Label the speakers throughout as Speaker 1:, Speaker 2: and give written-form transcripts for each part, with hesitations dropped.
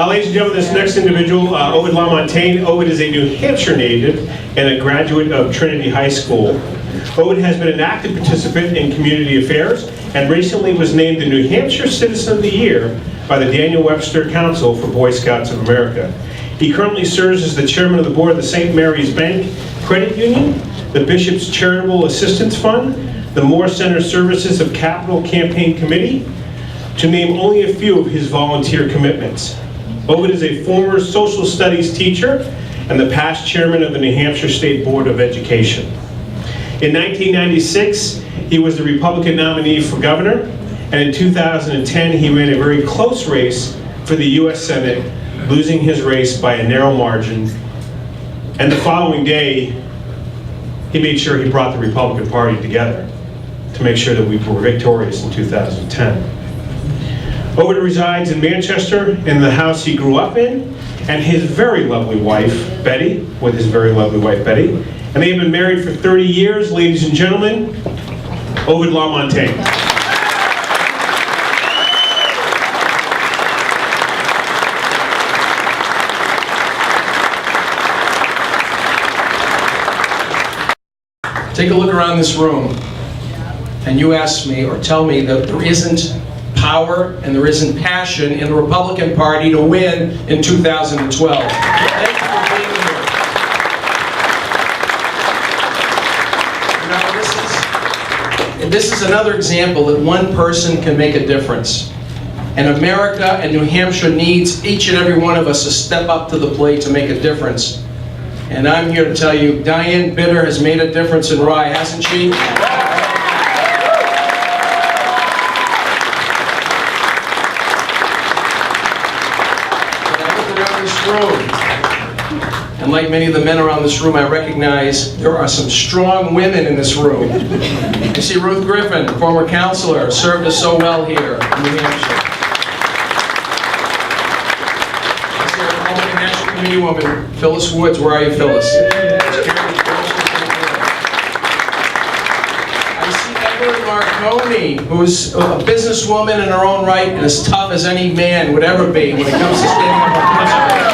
Speaker 1: Ladies and gentlemen, this next individual, Ovide Lamontagne. Ovide is a New Hampshire native and a graduate of Trinity High School. Ovide has been an active participant in community affairs and recently was named the New Hampshire Citizen of the Year by the Daniel Webster Council for Boy Scouts of America. He currently serves as the chairman of the board of the St. Mary's Bank Credit Union, the Bishop's Charitable Assistance Fund, the Moore Center Services of Capital Campaign Committee, to name only a few of his volunteer commitments. Ovide is a former social studies teacher and the past chairman of the New Hampshire State Board of Education. In 1996, he was the Republican nominee for governor, and in 2010, he ran a very close race for the U.S. Senate, losing his race by a narrow margin. And the following day, he made sure he brought the Republican Party together to make sure that we were victorious in 2010. Ovide resides in Manchester in the house he grew up in, and his very lovely wife, Betty, and they have been married for 30 years, ladies and gentlemen, Ovide Lamontagne.
Speaker 2: Take a look around this room, and you ask me or tell me that there isn't power and there isn't passion in the Republican Party to win in 2012. Thank you for being here. You know, this is another example that one person can make a difference. And America and New Hampshire needs each and every one of us to step up to the plate to make a difference. And I'm here to tell you, Diane Bitter has made a difference in Rye, hasn't she? And like many of the men around this room, I recognize there are some strong women in this room. You see Ruth Griffin, former counselor, served us so well here in New Hampshire. I see our Republican National Committee woman, Phyllis Woods. Where are you, Phyllis? I see Evelyn Marconi, who's a businesswoman in her own right and as tough as any man would ever be when it comes to standing up for principles.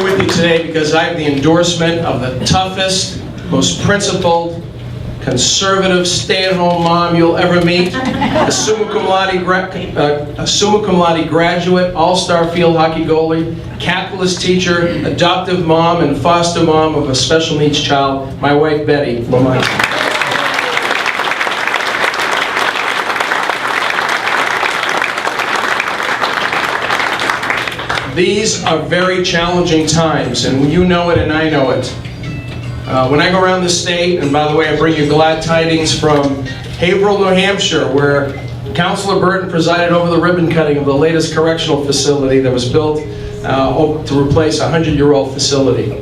Speaker 2: With you today because I have the endorsement of the toughest, most principled, conservative, stay-at-home mom you'll ever meet, a summa cum laude graduate, all-star field hockey goalie, capitalist teacher, adoptive mom, and foster mom of a special needs child, my wife Betty Lamontagne. These are very challenging times, and you know it and I know it. When I go around the state, and by the way, I bring you glad tidings from Haverhill, New Hampshire, where Councilor Burton presided over the ribbon cutting of the latest correctional facility that was built to replace a 100-year-old facility.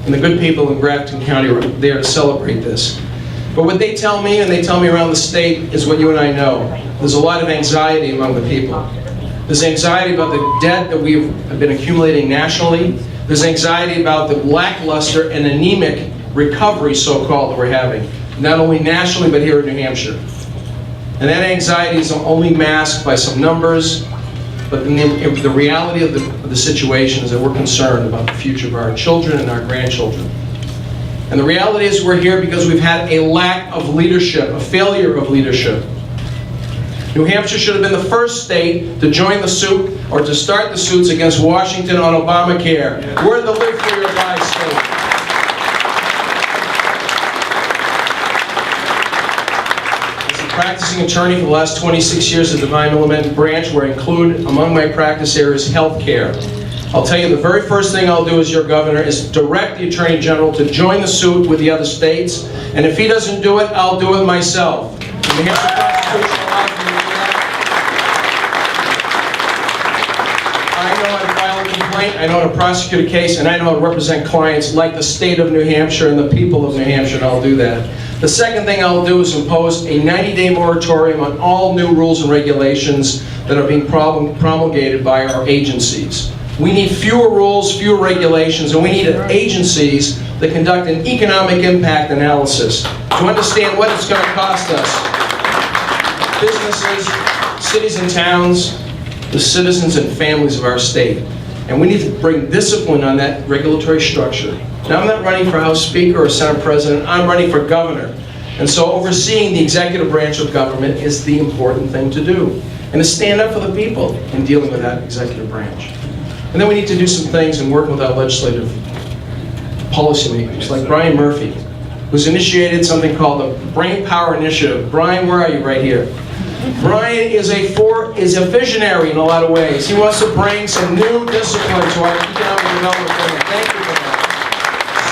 Speaker 2: And the good people in Grafton County were there to celebrate this. But what they tell me, and they tell me around the state, is what you and I know. There's a lot of anxiety among the people. There's anxiety about the debt that we've been accumulating nationally. There's anxiety about the lackluster and anemic recovery, so-called, that we're having, not only nationally, but here in New Hampshire. And that anxiety is only masked by some numbers, but the reality of the situation is that we're concerned about the future of our children and our grandchildren. And the reality is we're here because we've had a lack of leadership, a failure of leadership. New Hampshire should have been the first state to join the suit or to start the suits against Washington on Obamacare. We're the live free or die state. As a practicing attorney for the last 26 years at the Divine Element branch, where I include among my practice areas health care. I'll tell you the very first thing I'll do as your governor is direct the Attorney General to join the suit with the other states, and if he doesn't do it, I'll do it myself. The New Hampshire Constitution allows me to do that. I know how to prosecute a case, and I know how to represent clients like the state of New Hampshire and the people of New Hampshire, and I'll do that. The second thing I'll do is impose a 90-day moratorium on all new rules and regulations that are being promulgated by our agencies. We need fewer rules, fewer regulations, and we need agencies that conduct an economic impact analysis to understand what it's going to cost us. Businesses, cities and towns, the citizens and families of our state. And we need to bring discipline on that regulatory structure. Now, I'm not running for House Speaker or Senate President, I'm running for governor. And so overseeing the executive branch of government is the important thing to do. And to stand up for the people in dealing with that executive branch. And then we need to do some things and work with our legislative policymakers, like Brian Murphy, who's initiated something called the Brain Power Initiative. Brian, where are you? Right here. Brian is a visionary in a lot of ways. He wants to bring some new discipline to our economic development program. Thank you for that.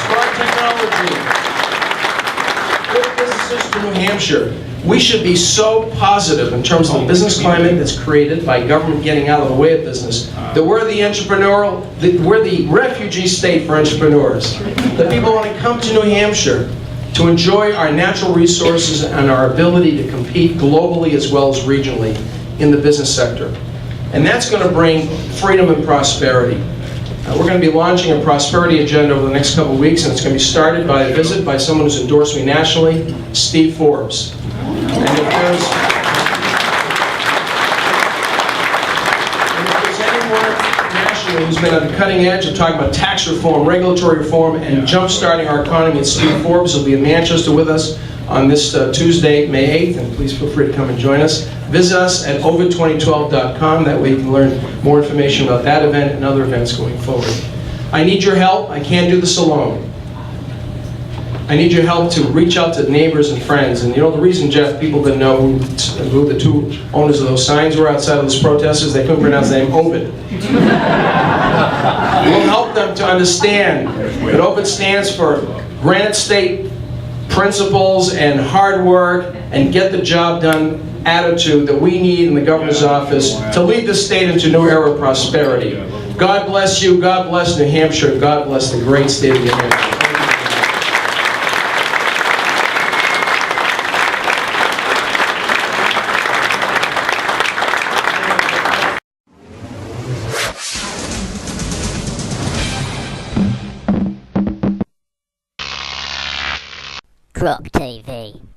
Speaker 2: Smart technology. Good businesses to New Hampshire. We should be so positive in terms of the business climate that's created by government getting out of the way of business, that we're we're the refugee state for entrepreneurs. That people want to come to New Hampshire to enjoy our natural resources and our ability to compete globally as well as regionally in the business sector. And that's going to bring freedom and prosperity. We're going to be launching a prosperity agenda over the next couple of weeks, and it's going to be started by a visit by someone who's endorsed me nationally, Steve Forbes. And if there's anyone nationally who's been at the cutting edge of talking about tax reform, regulatory reform, and jump-starting our economy, it's Steve Forbes. He'll be in Manchester with us on this Tuesday, May 8th, and please feel free to come and join us. Visit us at ovide2012.com. That way you can learn more information about that event and other events going forward. I need your help. I can't do this alone. I need your help to reach out to neighbors and friends. And you know the reason, Jeff, people didn't know who the two owners of those signs were outside of this protest is they couldn't pronounce the name Ovide. We'll help them to understand that Ovide stands for Granite State Principles and hard work and get the job done attitude that we need in the governor's office to lead the state into a new era of prosperity. God bless you, God bless New Hampshire, God bless the great state of New Hampshire.
Speaker 3: GrokTV.